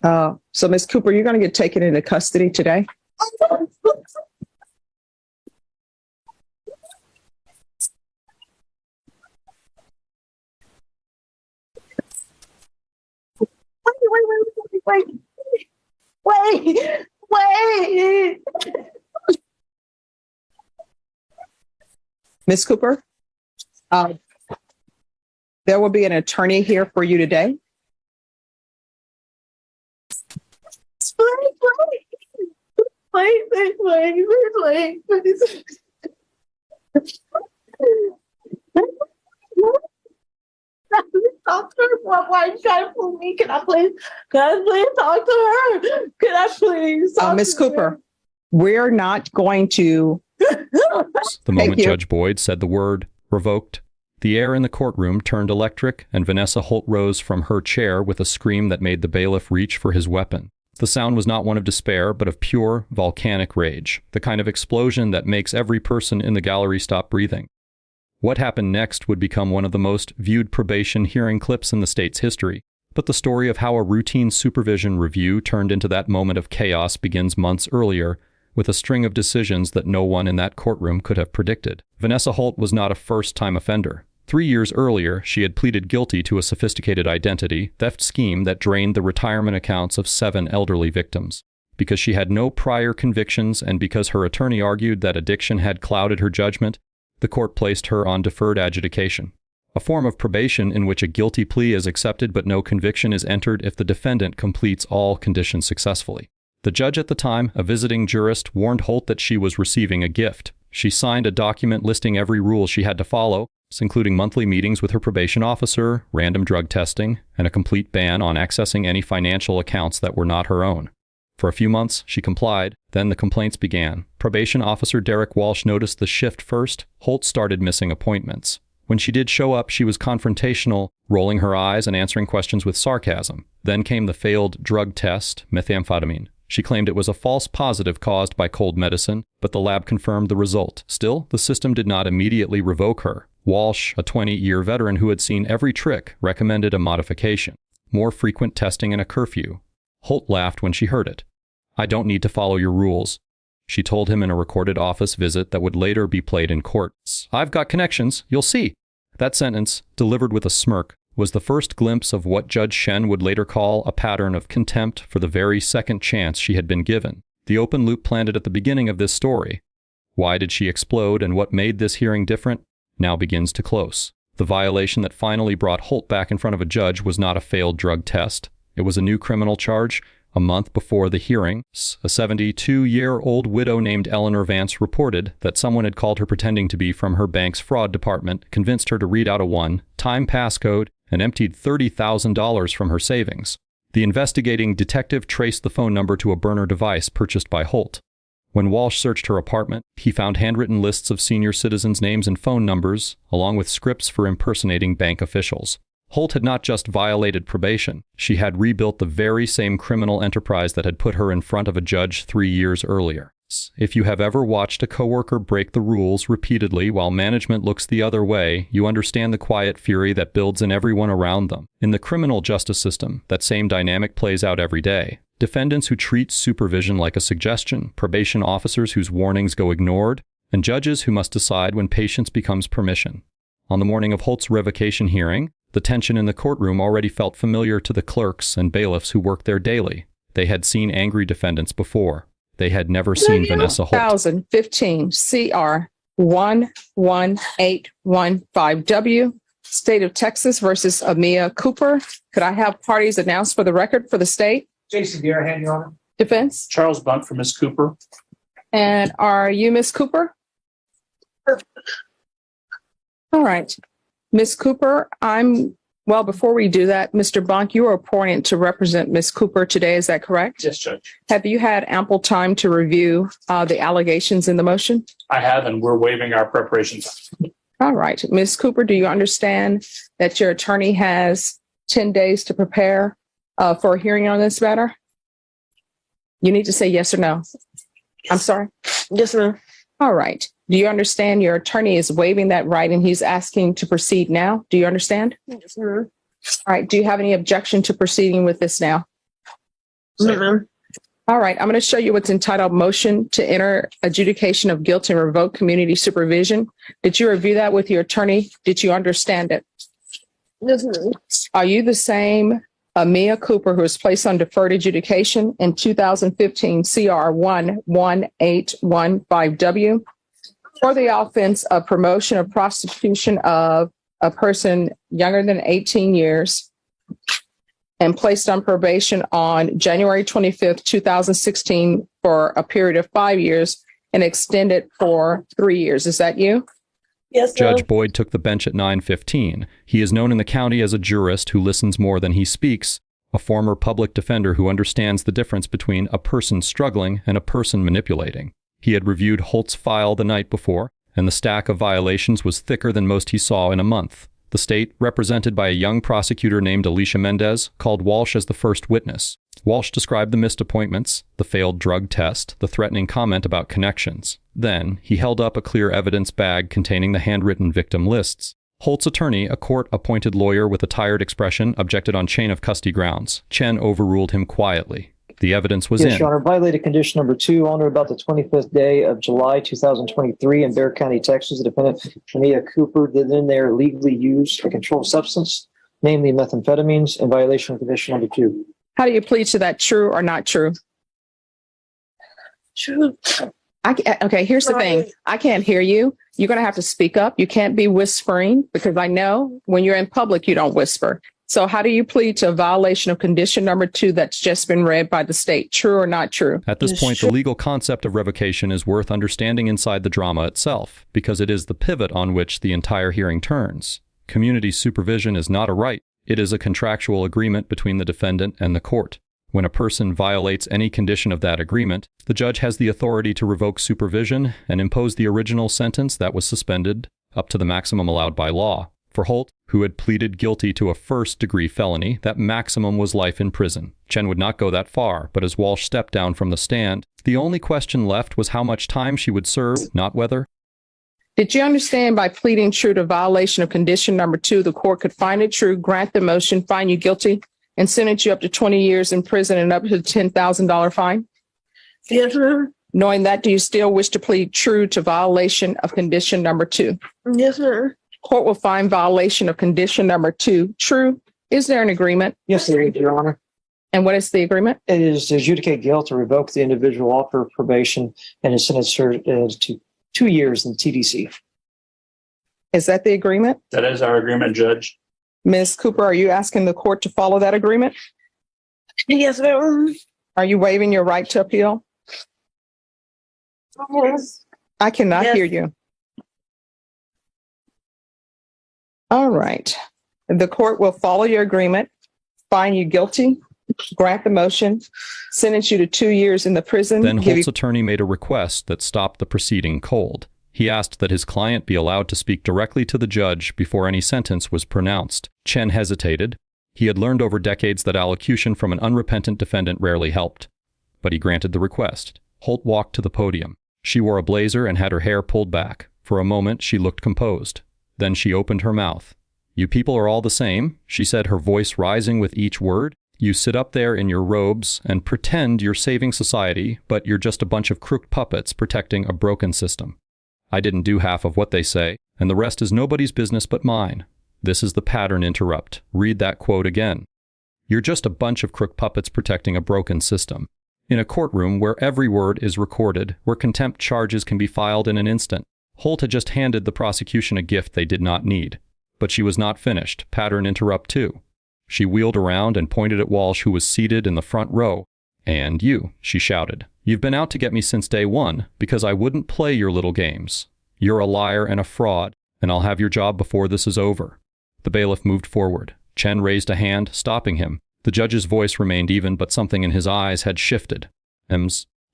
So Ms. Cooper, you're going to get taken into custody today. Wait. Ms. Cooper, there will be an attorney here for you today. Wait. Talk to her. Why you trying to fool me? Can I please talk to her? Can I please? Ms. Cooper, we're not going to. The moment Judge Boyd said the word revoked, the air in the courtroom turned electric, and Vanessa Holt rose from her chair with a scream that made the bailiff reach for his weapon. The sound was not one of despair, but of pure, volcanic rage, the kind of explosion that makes every person in the gallery stop breathing. What happened next would become one of the most viewed probation hearing clips in the state's history, but the story of how a routine supervision review turned into that moment of chaos begins months earlier, with a string of decisions that no one in that courtroom could have predicted. Vanessa Holt was not a first-time offender. 3 years earlier, she had pleaded guilty to a sophisticated identity theft scheme that drained the retirement accounts of 7 elderly victims. Because she had no prior convictions and because her attorney argued that addiction had clouded her judgment, the court placed her on deferred adjudication, a form of probation in which a guilty plea is accepted but no conviction is entered if the defendant completes all conditions successfully. The judge at the time, a visiting jurist, warned Holt that she was receiving a gift. She signed a document listing every rule she had to follow, including monthly meetings with her probation officer, random drug testing, and a complete ban on accessing any financial accounts that were not her own. For a few months, she complied. Then the complaints began. Probation officer Derek Walsh noticed the shift first. Holt started missing appointments. When she did show up, she was confrontational, rolling her eyes and answering questions with sarcasm. Then came the failed drug test, methamphetamine. She claimed it was a false positive caused by cold medicine, but the lab confirmed the result. Still, the system did not immediately revoke her. Walsh, a 20-year veteran who had seen every trick, recommended a modification, more frequent testing and a curfew. Holt laughed when she heard it. "I don't need to follow your rules," she told him in a recorded office visit that would later be played in court. "I've got connections, you'll see." That sentence, delivered with a smirk, was the first glimpse of what Judge Chen would later call a pattern of contempt for the very second chance she had been given. The open loop planted at the beginning of this story. Why did she explode and what made this hearing different? Now begins to close. The violation that finally brought Holt back in front of a judge was not a failed drug test. It was a new criminal charge. A month before the hearing, a 72-year-old widow named Eleanor Vance reported that someone had called her pretending to be from her bank's fraud department, convinced her to read out a one-time passcode, and emptied $30,000 from her savings. The investigating detective traced the phone number to a burner device purchased by Holt. When Walsh searched her apartment, he found handwritten lists of senior citizens' names and phone numbers, along with scripts for impersonating bank officials. Holt had not just violated probation, she had rebuilt the very same criminal enterprise that had put her in front of a judge 3 years earlier. If you have ever watched a coworker break the rules repeatedly while management looks the other way, you understand the quiet fury that builds in everyone around them. In the criminal justice system, that same dynamic plays out every day. Defendants who treat supervision like a suggestion, probation officers whose warnings go ignored, and judges who must decide when patience becomes permission. On the morning of Holt's revocation hearing, the tension in the courtroom already felt familiar to the clerks and bailiffs who worked there daily. They had seen angry defendants before. They had never seen Vanessa Holt. 2015 CR 11815W, State of Texas versus Amia Cooper. Could I have parties announced for the record for the state? Jason Garrahan, Your Honor. Defense? Charles Bunt for Ms. Cooper. And are you Ms. Cooper? All right. Ms. Cooper, before we do that, Mr. Bonk, you are appointed to represent Ms. Cooper today. Is that correct? Yes, Judge. Have you had ample time to review the allegations in the motion? I have, and we're waiving our preparations. All right. Ms. Cooper, do you understand that your attorney has 10 days to prepare for a hearing on this matter? You need to say yes or no. I'm sorry. Yes, ma'am. All right. Do you understand your attorney is waiving that right and he's asking to proceed now? Do you understand? Yes, ma'am. All right. Do you have any objection to proceeding with this now? All right, I'm going to show you what's entitled Motion to Enter Adjudication of Guilt and Revoke Community Supervision. Did you review that with your attorney? Did you understand it? Yes, ma'am. Are you the same Mia Cooper who was placed on deferred adjudication in 2015 CR 11815W for the offense of promotion or prostitution of a person younger than 18 years and placed on probation on January 25th, 2016 for a period of 5 years and extended for 3 years? Is that you? Yes, Judge Boyd took the bench at 9:15. He is known in the county as a jurist who listens more than he speaks, a former public defender who understands the difference between a person struggling and a person manipulating. He had reviewed Holt's file the night before, and the stack of violations was thicker than most he saw in a month. The state, represented by a young prosecutor named Alicia Mendez, called Walsh as the first witness. Walsh described the missed appointments, the failed drug test, the threatening comment about connections. Then, he held up a clear evidence bag containing the handwritten victim lists. Holt's attorney, a court-appointed lawyer with a tired expression, objected on chain of custody grounds. Chen overruled him quietly. The evidence was Yes, Your Honor, violated condition number 2 on or about the 25th day of July 2023 in Bexar County, Texas. The defendant, Mia Cooper, did in there legally use a controlled substance, namely methamphetamines, in violation of condition number 2. How do you plead to that, true or not true? True. Okay, here's the thing. I can't hear you. You're going to have to speak up. You can't be whispering because I know when you're in public, you don't whisper. So how do you plead to a violation of condition number 2 that's just been read by the state? True or not true? At this point, the legal concept of revocation is worth understanding inside the drama itself, because it is the pivot on which the entire hearing turns. Community supervision is not a right. It is a contractual agreement between the defendant and the court. When a person violates any condition of that agreement, the judge has the authority to revoke supervision and impose the original sentence that was suspended up to the maximum allowed by law. For Holt, who had pleaded guilty to a first-degree felony, that maximum was life in prison. Chen would not go that far, but as Walsh stepped down from the stand, the only question left was how much time she would serve, not whether. Did you understand by pleading true to violation of condition number 2, the court could find it true, grant the motion, find you guilty, and sentence you up to 20 years in prison and up to a $10,000 fine? Yes, ma'am. Knowing that, do you still wish to plead true to violation of condition number 2? Yes, ma'am. Court will find violation of condition number 2 true. Is there an agreement? Yes, there is, Your Honor. And what is the agreement? It is to adjudicate guilt or revoke the individual offer of probation and is sentenced to 2 years in TDC. Is that the agreement? That is our agreement, Judge. Ms. Cooper, are you asking the court to follow that agreement? Yes, ma'am. Are you waiving your right to appeal? Yes. I cannot Yes. hear you. All right. The court will follow your agreement, find you guilty, grant the motion, sentence you to 2 years in the prison. Then Holt's attorney made a request that stopped the proceeding cold. He asked that his client be allowed to speak directly to the judge before any sentence was pronounced. Chen hesitated. He had learned over decades that allocution from an unrepentant defendant rarely helped. But he granted the request. Holt walked to the podium. She wore a blazer and had her hair pulled back. For a moment, she looked composed. Then she opened her mouth. "You people are all the same," she said, her voice rising with each word. "You sit up there in your robes and pretend you're saving society, but you're just a bunch of crooked puppets protecting a broken system. I didn't do half of what they say, and the rest is nobody's business but mine." This is the pattern interrupt. Read that quote again. "You're just a bunch of crook puppets protecting a broken system." In a courtroom where every word is recorded, where contempt charges can be filed in an instant, Holt had just handed the prosecution a gift they did not need. But she was not finished. Pattern interrupt 2. She wheeled around and pointed at Walsh, who was seated in the front row. "And you," she shouted. "You've been out to get me since day one, because I wouldn't play your little games. You're a liar and a fraud, and I'll have your job before this is over." The bailiff moved forward. Chen raised a hand, stopping him. The judge's voice remained even, but something in his eyes had shifted.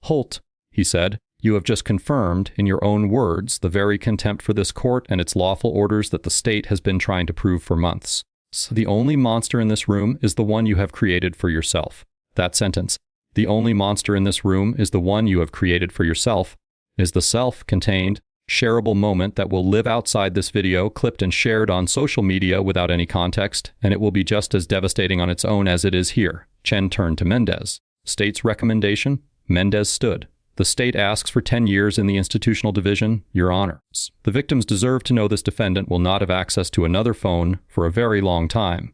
Holt," he said, "you have just confirmed, in your own words, the very contempt for this court and its lawful orders that the state has been trying to prove for months. So the only monster in this room is the one you have created for yourself." That sentence, "the only monster in this room is the one you have created for yourself," is the self-contained, shareable moment that will live outside this video, clipped and shared on social media without any context, and it will be just as devastating on its own as it is here. Chen turned to Mendez. State's recommendation, Mendez stood. The state asks for 10 years in the institutional division, Your Honors. The victims deserve to know this defendant will not have access to another phone for a very long time.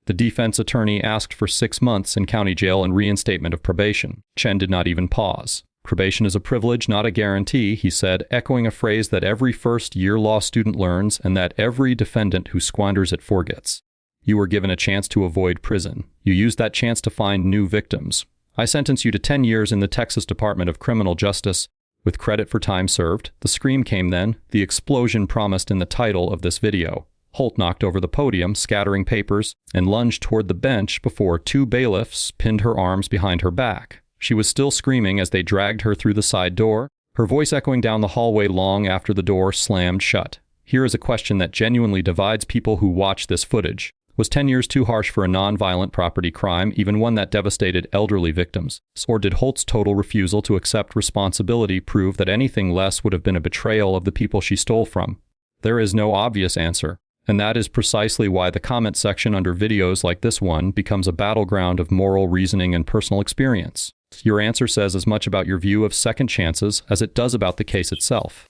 The defense attorney asked for 6 months in county jail and reinstatement of probation. Chen did not even pause. Probation is a privilege, not a guarantee, he said, echoing a phrase that every first-year law student learns and that every defendant who squanders it forgets. You were given a chance to avoid prison. You used that chance to find new victims. I sentence you to 10 years in the Texas Department of Criminal Justice with credit for time served. The scream came then, the explosion promised in the title of this video. Holt knocked over the podium, scattering papers, and lunged toward the bench before 2 bailiffs pinned her arms behind her back. She was still screaming as they dragged her through the side door, her voice echoing down the hallway long after the door slammed shut. Here is a question that genuinely divides people who watch this footage. Was 10 years too harsh for a non-violent property crime, even one that devastated elderly victims? Or did Holt's total refusal to accept responsibility prove that anything less would have been a betrayal of the people she stole from? There is no obvious answer, and that is precisely why the comment section under videos like this one becomes a battleground of moral reasoning and personal experience. Your answer says as much about your view of second chances as it does about the case itself.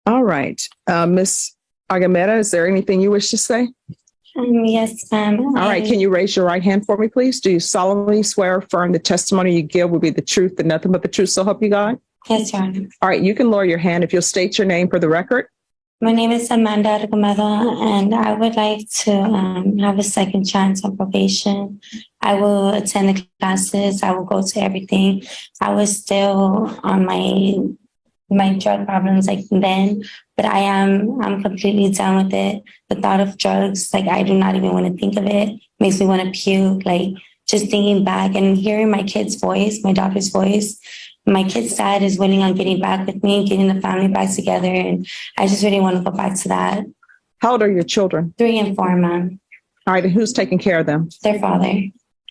All right. Ms. Agameda, is there anything you wish to say? Yes, ma'am. All right. Can you raise your right hand for me, please? Do you solemnly swear or affirm the testimony you give will be the truth and nothing but the truth, so help you God? Yes, Your Honor. All right. You can lower your hand if you'll state your name for the record. My name is Amanda Argomeda, and I would like to have a second chance on probation. I will attend the classes. I will go to everything. I was still on my drug problems like then, but I'm completely done with it. The thought of drugs, like I do not even want to think of it. Makes me want to puke. Like just thinking back and hearing my kid's voice, my daughter's voice. My kid's dad is waiting on getting back with me, getting the family back together, and I just really want to go back to that. How old are your children? 3 and 4, ma'am. All right. And who's taking care of them? Their father.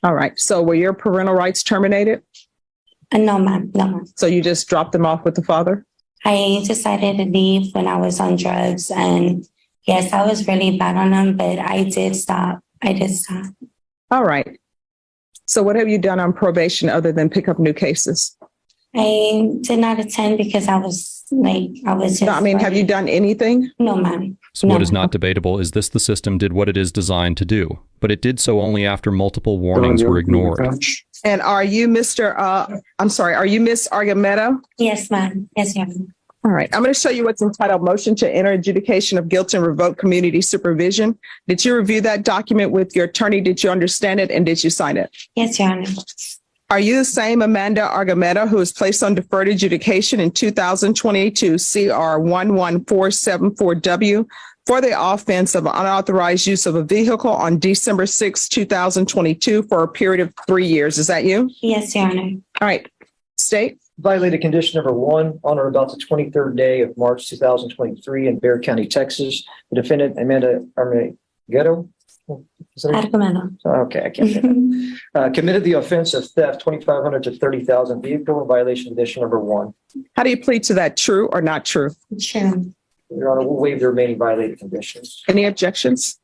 All right. So were your parental rights terminated? No, ma'am. No, ma'am. So you just dropped them off with the father? I decided to leave when I was on drugs, and yes, I was really bad on them, but I did stop. All right. So what have you done on probation other than pick up new cases? I did not attend because I was just... No, I mean, have you done anything? No, ma'am. So what is not debatable is the system did what it is designed to do, but it did so only after multiple warnings were ignored. And are you are you Miss Argomeda? Yes, ma'am. Yes, ma'am. All right. I'm going to show you what's entitled Motion to Enter Adjudication of Guilt and Revoke Community Supervision. Did you review that document with your attorney? Did you understand it? And did you sign it? Yes, Your Honor. Are you the same Amanda Argomeda who was placed on deferred adjudication in 2022 CR 11474W for the offense of unauthorized use of a vehicle on December 6, 2022 for a period of 3 years? Is that you? Yes, Your Honor. All right. State. Violated condition number 1 on or about the 23rd day of March 2023 in Bexar County, Texas. The defendant, Amanda Argomeda. Argomeda. Okay, I can't say that. Committed the offense of theft, 2,500 to 30,000 vehicle in violation of condition number 1. How do you plead to that? True or not true? True. Your Honor, we'll waive the remaining violated conditions. Any objections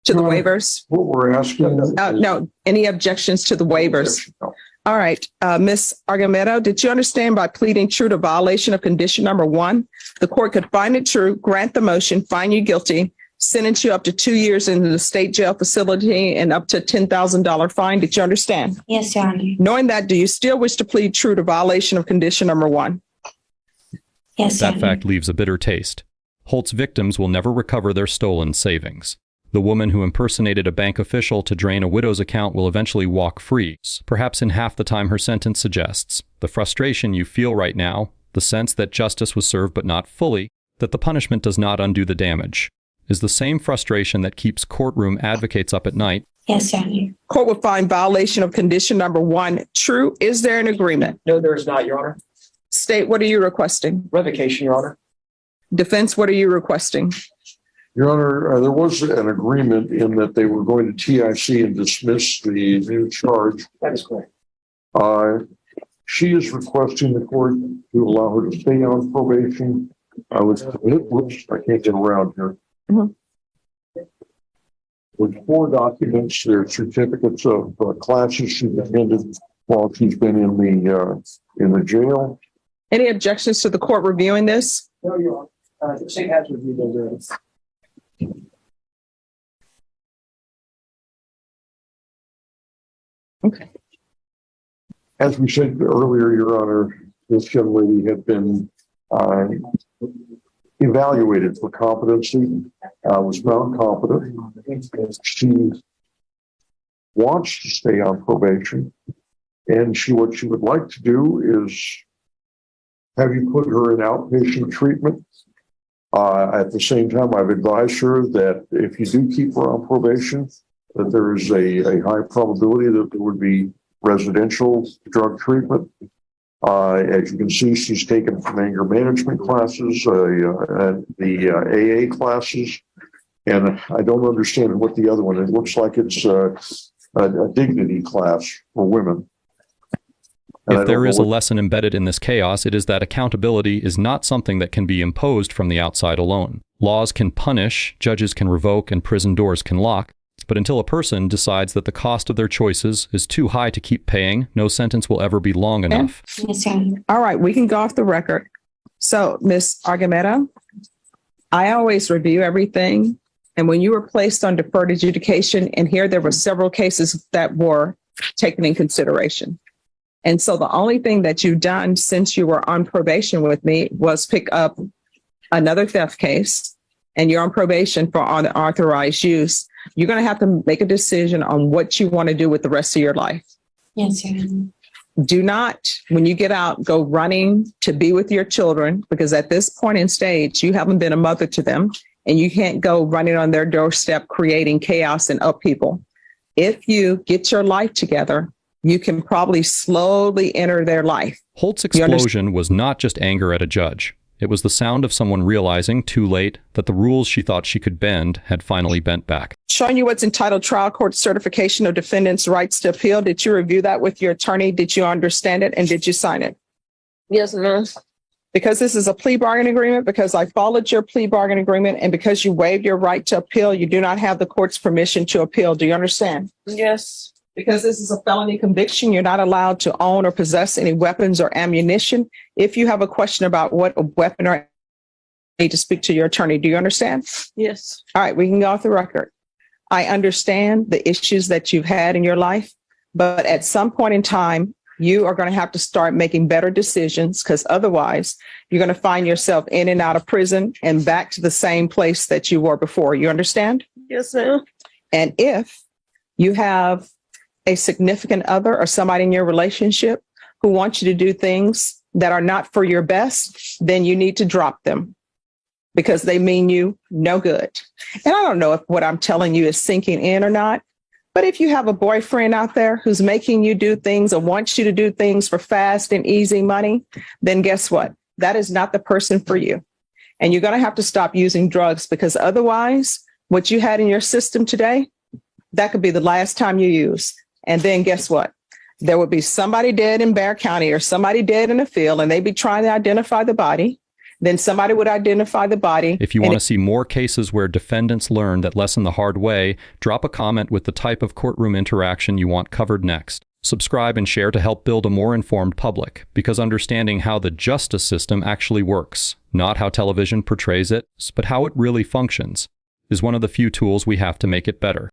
to the waivers? What we're asking. No. Any objections to the waivers? No. All right. Ms. Argomeda, did you understand by pleading true to violation of condition number 1, the court could find it true, grant the motion, find you guilty, sentence you up to 2 years into the state jail facility and up to $10,000 fine? Did you understand? Yes, Your Honor. Knowing that, do you still wish to plead true to violation of condition number 1? Yes, Your That Honor. fact leaves a bitter taste. Holt's victims will never recover their stolen savings. The woman who impersonated a bank official to drain a widow's account will eventually walk free, perhaps in half the time her sentence suggests. The frustration you feel right now, the sense that justice was served but not fully, that the punishment does not undo the damage, is the same frustration that keeps courtroom advocates up at night. Yes, Your Honor. Court would find violation of condition number 1 true. Is there an agreement? No, there is not, Your Honor. State, what are you requesting? Revocation, Your Honor. Defense, what are you requesting? Your Honor, there was an agreement in that they were going to TIC and dismiss the new charge. That is correct. She is requesting the court to allow her to stay on probation. I can't get around here. Mhm. With 4 documents, their certificates of classes she attended while she's been in the jail. Any objections to the court reviewing this? No, Your Honor. The state has reviewed those areas. Okay. As we said earlier, Your Honor, this young lady had been evaluated for competency, was found competent. She wants to stay on probation, and what she would like to do is have you put her in outpatient treatment. At the same time, I've advised her that if you do keep her on probation, that there is a high probability that there would be residential drug treatment. As you can see, she's taken some anger management classes, and the AA classes, and I don't understand what the other one is. It looks like it's a dignity class for women. If there is a lesson embedded in this chaos, it is that accountability is not something that can be imposed from the outside alone. Laws can punish, judges can revoke, and prison doors can lock. But until a person decides that the cost of their choices is too high to keep paying, no sentence will ever be long enough. Yes, Your Honor. All right, we can go off the record. So, Ms. Argumeta, I always review everything. And when you were placed on deferred adjudication, and here there were several cases that were taken in consideration. And so the only thing that you've done since you were on probation with me was pick up another theft case, and you're on probation for unauthorized use. You're going to have to make a decision on what you want to do with the rest of your life. Yes, Your Honor. Do not, when you get out, go running to be with your children, because at this point in stage, you haven't been a mother to them, and you can't go running on their doorstep creating chaos and upheaval. If you get your life together, you can probably slowly enter their life. Holt's explosion was not just anger at a judge. It was the sound of someone realizing, too late, that the rules she thought she could bend had finally bent back. Showing you what's entitled Trial Court Certification of Defendant's Rights to Appeal. Did you review that with your attorney? Did you understand it? And did you sign it? Yes, ma'am. Because this is a plea bargain agreement, because I followed your plea bargain agreement, and because you waived your right to appeal, you do not have the court's permission to appeal. Do you understand? Yes. Because this is a felony conviction, you're not allowed to own or possess any weapons or ammunition. If you have a question about what a weapon or, you need to speak to your attorney. Do you understand? Yes. All right, we can go off the record. I understand the issues that you've had in your life, but at some point in time, you are going to have to start making better decisions, because otherwise you're going to find yourself in and out of prison and back to the same place that you were before. You understand? Yes, ma'am. And if you have a significant other or somebody in your relationship who wants you to do things that are not for your best, then you need to drop them, because they mean you no good. And I don't know if what I'm telling you is sinking in or not, but if you have a boyfriend out there who's making you do things or wants you to do things for fast and easy money, then guess what? That is not the person for you. And you're going to have to stop using drugs, because otherwise what you had in your system today, that could be the last time you use. And then guess what? There would be somebody dead in Bexar County or somebody dead in a field, and they'd be trying to identify the body. Then somebody would identify the body. If you want to see more cases where defendants learn that lesson the hard way, drop a comment with the type of courtroom interaction you want covered next. Subscribe and share to help build a more informed public, because understanding how the justice system actually works, not how television portrays it, but how it really functions, is one of the few tools we have to make it better.